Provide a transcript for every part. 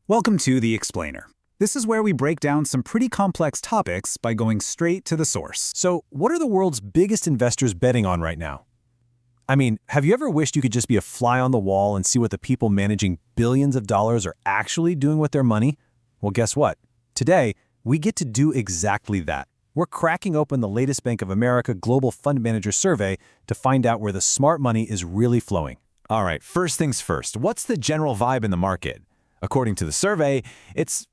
Welcome to The Explainer. This is where we break down some pretty complex topics by going straight to the source. So, what are the world's biggest investors betting on right now? I mean, have you ever wished you could just be a fly on the wall and see what the people managing billions of dollars are actually doing with their money? Well, guess what? Today, we get to do exactly that. We're cracking open the latest Bank of America Global Fund Manager Survey to find out where the smart money is really flowing. All right, first things first, what's the general vibe in the market? According to the survey, it's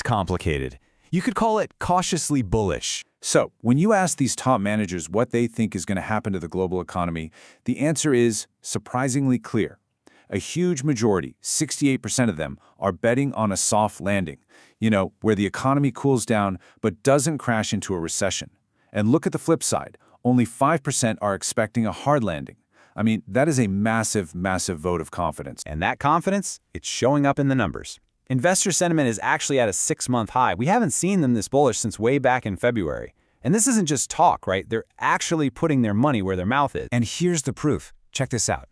complicated. You could call it cautiously bullish. So, when you ask these top managers what they think is going to happen to the global economy, the answer is surprisingly clear. A huge majority, 68% of them, are betting on a soft landing, where the economy cools down but doesn't crash into a recession. And look at the flip side, only 5% are expecting a hard landing. I mean, that is a massive, massive vote of confidence. And that confidence, it's showing up in the numbers. Investor sentiment is actually at a 6-month high. We haven't seen them this bullish since way back in February. And this isn't just talk, right? They're actually putting their money where their mouth is. And here's the proof. Check this out.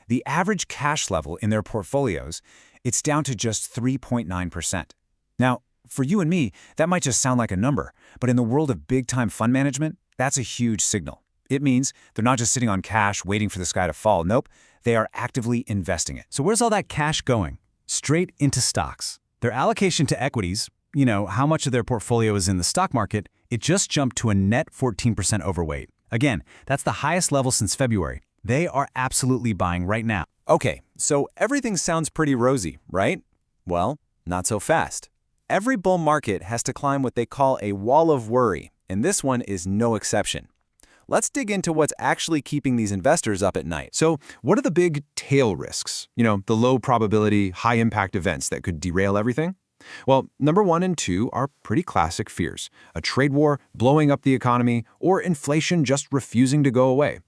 The average cash level in their portfolios, it's down to just 3.9%. Now, for you and me, that might just sound like a number, but in the world of big-time fund management, that's a huge signal. It means they're not just sitting on cash waiting for the sky to fall. Nope, they are actively investing it. So where's all that cash going? Straight into stocks. Their allocation to equities, how much of their portfolio is in the stock market, it just jumped to a net 14% overweight. Again, that's the highest level since February. They are absolutely buying right now. Okay, so everything sounds pretty rosy, right? Well, not so fast. Every bull market has to climb what they call a wall of worry, and this one is no exception. Let's dig into what's actually keeping these investors up at night. So, what are the big tail risks? The low probability, high impact events that could derail everything? Well, number 1 and 2 are pretty classic fears. A trade war blowing up the economy, or inflation just refusing to go away.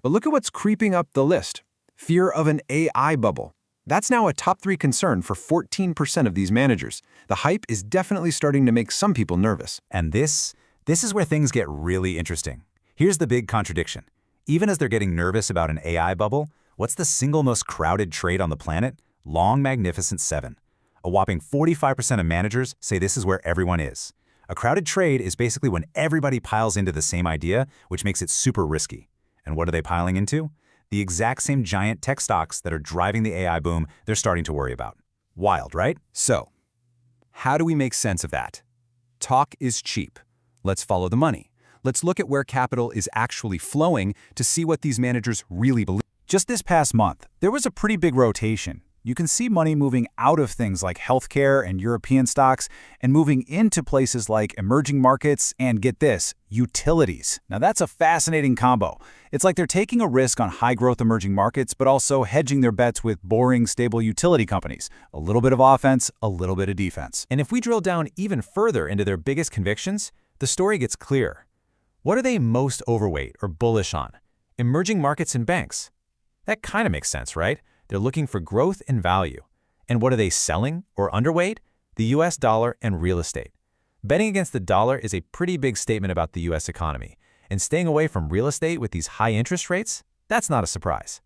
But look at what's creeping up the list. Fear of an AI bubble. That's now a top 3 concern for 14% of these managers. The hype is definitely starting to make some people nervous. And this is where things get really interesting. Here's the big contradiction. Even as they're getting nervous about an AI bubble, what's the single most crowded trade on the planet? Long Magnificent 7. A whopping 45% of managers say this is where everyone is. A crowded trade is basically when everybody piles into the same idea, which makes it super risky. And what are they piling into? The exact same giant tech stocks that are driving the AI boom they're starting to worry about. Wild, right? So, how do we make sense of that? Talk is cheap. Let's follow the money. Let's look at where capital is actually flowing to see what these managers really believe. Just this past month, there was a pretty big rotation. You can see money moving out of things like healthcare and European stocks and moving into places like emerging markets and, get this, utilities. Now that's a fascinating combo. It's like they're taking a risk on high-growth emerging markets, but also hedging their bets with boring, stable utility companies. A little bit of offense, a little bit of defense. And if we drill down even further into their biggest convictions, the story gets clear. What are they most overweight or bullish on? Emerging markets and banks. That kind of makes sense, right? They're looking for growth and value. And what are they selling or underweight? The US dollar and real estate. Betting against the dollar is a pretty big statement about the US economy. And staying away from real estate with these high interest rates? That's not a surprise.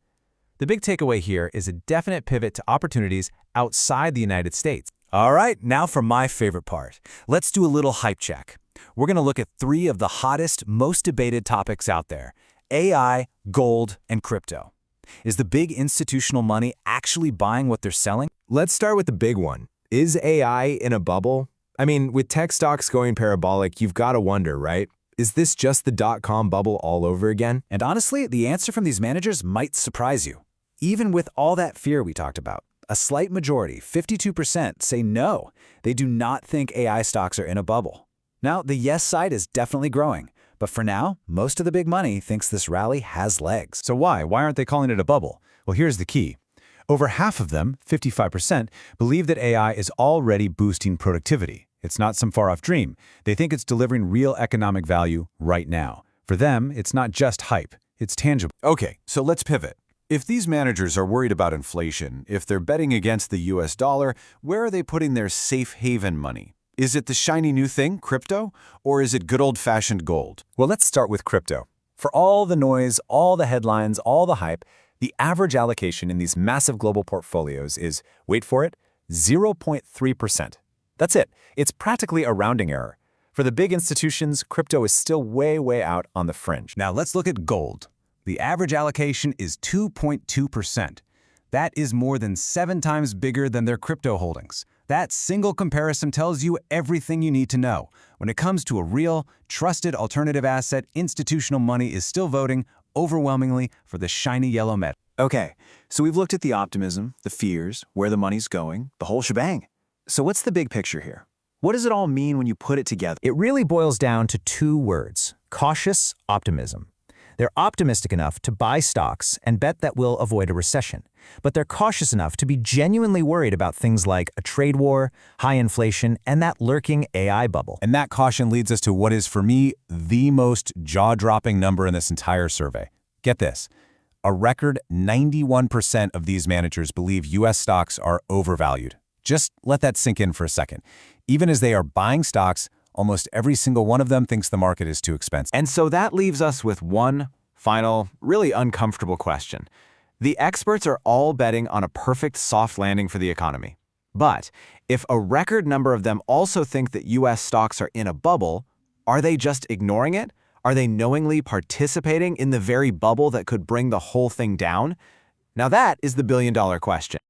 The big takeaway here is a definite pivot to opportunities outside the United States. All right, now for my favorite part. Let's do a little hype check. We're going to look at 3 of the hottest, most debated topics out there: AI, gold, and crypto. Is the big institutional money actually buying what they're selling? Let's start with the big one. Is AI in a bubble? I mean, with tech stocks going parabolic, you've got to wonder, right? Is this just the dot-com bubble all over again? And honestly, the answer from these managers might surprise you. Even with all that fear we talked about, a slight majority, 52%, say no. They do not think AI stocks are in a bubble. Now, the yes side is definitely growing, but for now, most of the big money thinks this rally has legs. So why? Why aren't they calling it a bubble? Well, here's the key. Over half of them, 55%, believe that AI is already boosting productivity. It's not some far-off dream. They think it's delivering real economic value right now. For them, it's not just hype, it's tangible. Okay, so let's pivot. If these managers are worried about inflation, if they're betting against the US dollar, where are they putting their safe haven money? Is it the shiny new thing, crypto, or is it good old-fashioned gold? Well, let's start with crypto. For all the noise, all the headlines, all the hype, the average allocation in these massive global portfolios is, wait for it, 0.3%. That's it. It's practically a rounding error. For the big institutions, crypto is still way out on the fringe. Now let's look at gold. The average allocation is 2.2%. That is more than 7 times bigger than their crypto holdings. That single comparison tells you everything you need to know. When it comes to a real, trusted alternative asset, institutional money is still voting overwhelmingly for the shiny yellow metal. Okay, so we've looked at the optimism, the fears, where the money's going, the whole shebang. So what's the big picture here? What does it all mean when you put it together? It really boils down to 2 words: cautious optimism. They're optimistic enough to buy stocks and bet that we'll avoid a recession, but they're cautious enough to be genuinely worried about things like a trade war, high inflation, and that lurking AI bubble. And that caution leads us to what is, for me, the most jaw-dropping number in this entire survey. Get this. A record 91% of these managers believe U.S. stocks are overvalued. Just let that sink in for a second. Even as they are buying stocks, almost every single one of them thinks the market is too expensive. And so that leaves us with one final, really uncomfortable question. The experts are all betting on a perfect soft landing for the economy. But if a record number of them also think that U.S. stocks are in a bubble, are they just ignoring it? Are they knowingly participating in the very bubble that could bring the whole thing down? Now that is the billion-dollar question.